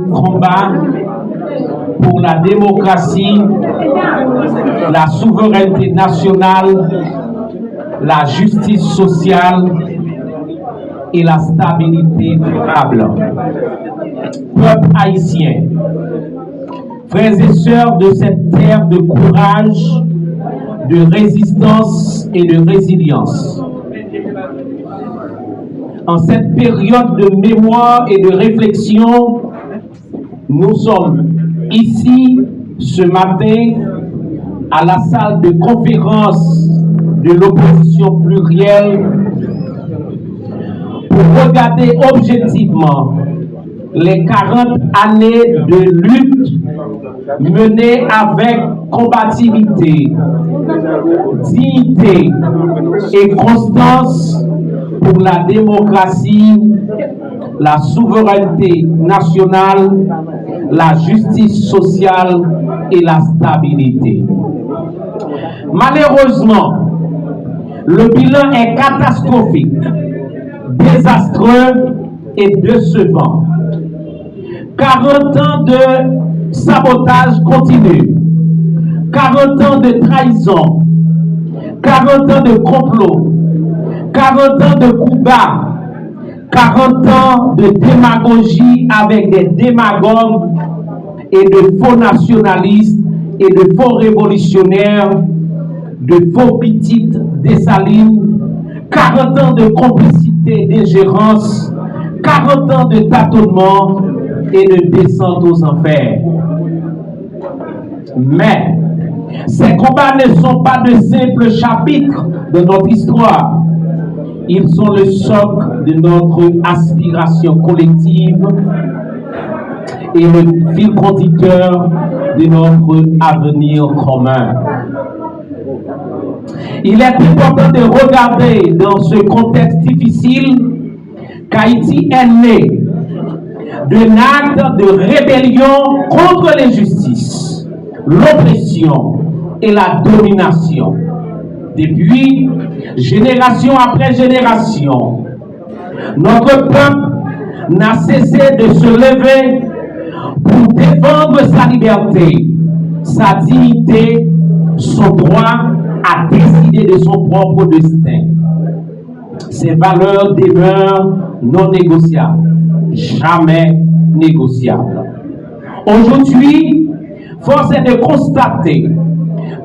combat pour la démocratie, la souveraineté nationale, la justice sociale et la stabilité durable. Peuple haïtien, frères et sœurs de cette terre de courage, de résistance et de résilience, en cette période de mémoire et de réflexion, nous sommes ici ce matin à la salle de conférence de l'opposition plurielle pour regarder objectivement les 40 années de lutte menées avec combativité, dignité et constance pour la démocratie, la souveraineté nationale, la justice sociale et la stabilité. Malheureusement, le bilan est catastrophique, désastreux et décevant. 40 ans de sabotage continu, 40 ans de trahison, 40 ans de complot, 40 ans de coups bas, 40 ans de démagogie avec des démagogues et de faux nationalistes et de faux révolutionnaires, de faux petites Dessalines, 40 ans de complicité, d'ingérence, 40 ans de tâtonnement et de descente aux enfers. Mais ces combats ne sont pas de simples chapitres de notre histoire. Ils sont le socle de notre aspiration collective et le fil conducteur de notre avenir commun. Il est important de regarder dans ce contexte difficile qu'Haïti est né d'un acte de rébellion contre l'injustice, l'oppression et la domination. Depuis génération après génération, notre peuple n'a cessé de se lever pour défendre sa liberté, sa dignité, son droit à décider de son propre destin. Ces valeurs demeurent non négociables, jamais négociables. Aujourd'hui, force est de constater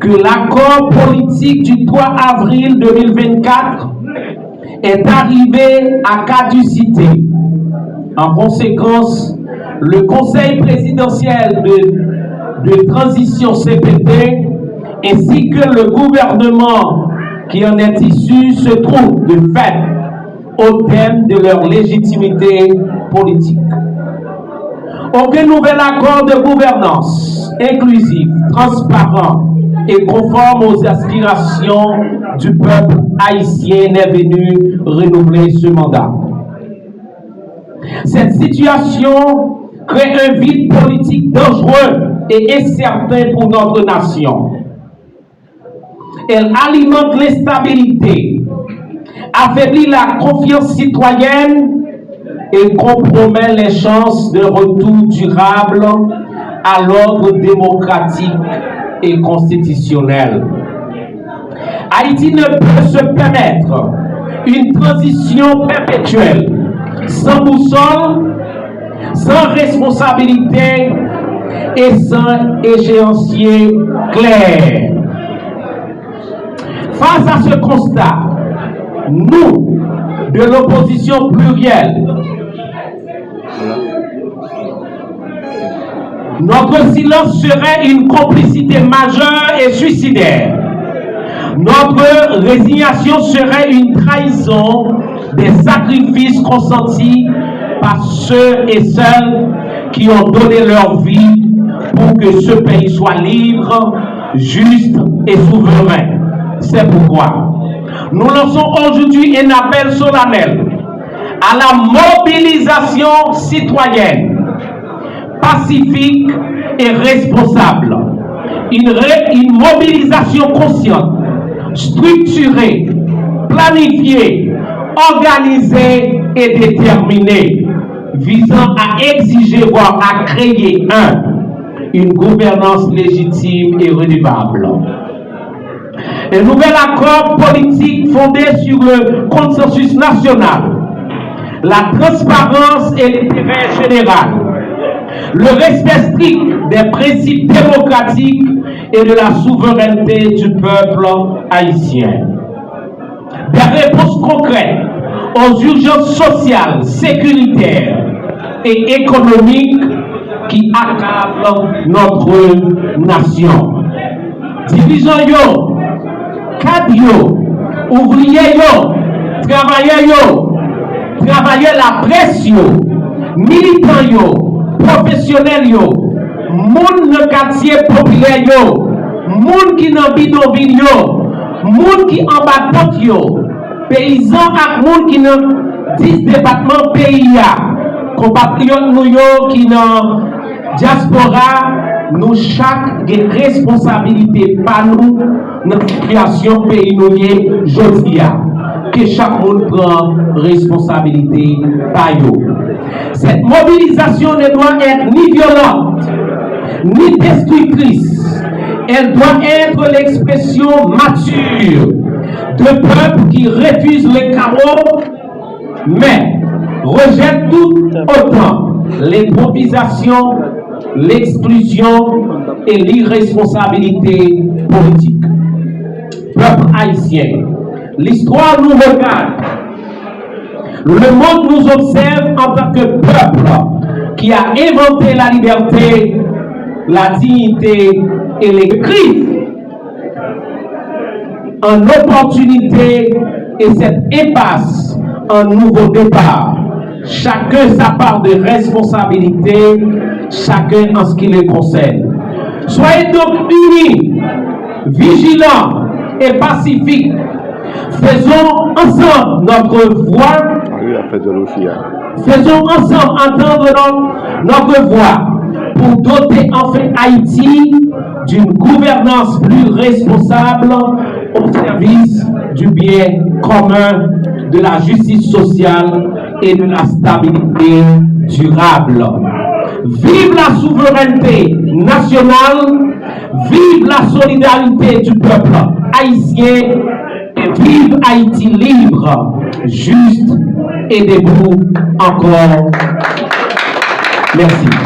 que l'accord politique du 3 avril 2024 est arrivé à caducité. En conséquence, le Conseil présidentiel de transition CPT ainsi que le gouvernement qui en est issu se trouvent de fait au terme de leur légitimité politique. Aucun nouvel accord de gouvernance inclusif, transparent et conforme aux aspirations du peuple haïtien n'est venu renouveler ce mandat. Cette situation crée un vide politique dangereux et incertain pour notre nation. Elle alimente l'instabilité, affaiblit la confiance citoyenne et compromet les chances de retour durable à l'ordre démocratique et constitutionnel. Haïti ne peut se permettre une transition perpétuelle, sans boussole, sans responsabilité et sans échéancier clair. Face à ce constat, nous, de l'opposition plurielle, notre silence serait une complicité majeure et suicidaire. Notre résignation serait une trahison des sacrifices consentis par ceux et celles qui ont donné leur vie pour que ce pays soit libre, juste et souverain. C'est pourquoi nous lançons aujourd'hui un appel solennel à la mobilisation citoyenne, pacifique et responsable. Une mobilisation consciente, structurée, planifiée, organisée et déterminée. visant à exiger, voire à créer une gouvernance légitime et redevable. Un nouvel accord politique fondé sur le consensus national, la transparence et l'intérêt général, le respect strict des principes démocratiques et de la souveraineté du peuple haïtien. Des réponses concrètes aux urgences sociales, sécuritaires et économiques qui accablent notre nation. Dirigeants yo, cadres yo, ouvriers yo, travailleurs la presse yo, militants yo, professionnels yo, moun dans quartier populaire yo, moun qui dans bidonville yo, moun qui en battant yo, paysans ak moun qui dans 10 départements pays ya, compatriotes nous yo qui dans diaspora, nous chaque des responsabilités pas nous dans la situation pays nous jodi a. Que chaque monde prend responsabilité par eux. Cette mobilisation ne doit être ni violente, ni destructrice. Elle doit être l'expression mature de peuples qui refusent le chaos, mais rejettent tout autant l'improvisation, l'exclusion et l'irresponsabilité politique. Peuple haïtien, l'histoire nous regarde. Le monde nous observe en tant que peuple qui a inventé la liberté, la dignité et l'écrit en opportunité et cette impasse en nouveau départ. Chacun sa part de responsabilité, chacun en ce qui le concerne. Soyez donc unis, vigilants et pacifiques. Faisons ensemble notre voix. Faisons ensemble entendre notre voix pour doter enfin Haïti d'une gouvernance plus responsable au service du bien commun, de la justice sociale et de la stabilité durable. Vive la souveraineté nationale, vive la solidarité du peuple haïtien, et vive Haïti libre, juste et debout encore. Merci.